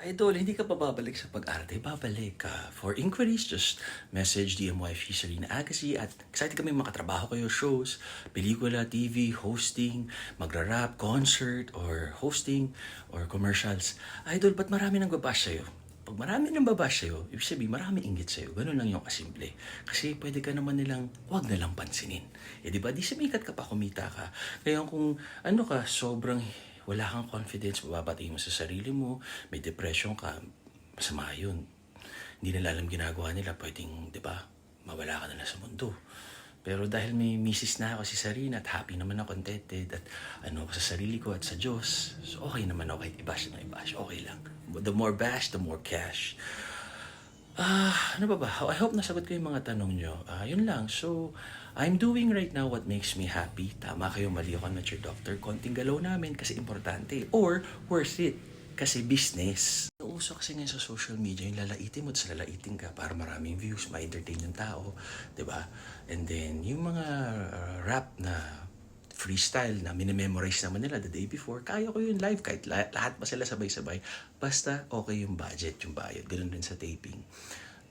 Idol, hindi ka pa babalik sa pag-arte, babalik ka. For inquiries, just message DMYF Sarina Agassi at excited kami makatrabaho kayo, shows, pelikula, TV, hosting, magra-rap, concert, or hosting, or commercials. Idol, ba't marami nang babash sa'yo? Pag marami nang babash sa'yo, ibig sabihin marami inggit sa'yo. Ganun lang yung kasimple. Kasi pwede ka naman nilang, wag na lang pansinin. Eh di ba, di sumikat ka pa, kumita ka. Kaya kung ano ka, sobrang wala kang confidence, mababatiin mo sa sarili mo, may depression ka, masama yun. Hindi nila alam ginagawa nila, pwedeng, di ba, mawala ka na lang sa mundo. Pero dahil may misis na ako si Sarina at happy naman ako, contented at ano ako sa sarili ko at sa Diyos, so okay naman ako kahit i-bash na i-bash, okay lang. The more bash, the more cash. Ano ba ba? I hope nasagot ko yung mga tanong nyo. Yun lang. So, I'm doing right now what makes me happy. Tama kayo, mali ako, I'm not your doctor. Konting galaw namin kasi importante. Or, worth it. Kasi business. Uso kasi ngayon sa social media, yung lalaitin mo, tapos lalaitin ka para maraming views, ma-entertain yung tao. 'Di ba? And then, yung mga rap na freestyle na minimemorize naman nila the day before, kaya ko yun live kahit lahat pa sila sabay-sabay. Basta okay yung budget, yung bayad. Ganun din sa taping.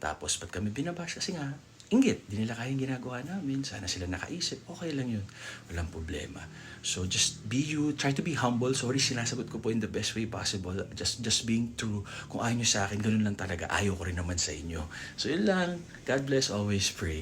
Tapos, ba't kami binabash? Kasi nga, inggit. Di nila kayang ginagawa namin. Sana sila nakaisip. Okay lang yun. Walang problema. So, just be you. Try to be humble. Sorry, sinasagot ko po in the best way possible. Just being true. Kung ayaw nyo sa akin, ganun lang talaga. Ayaw ko rin naman sa inyo. So, yun lang. God bless. Always pray.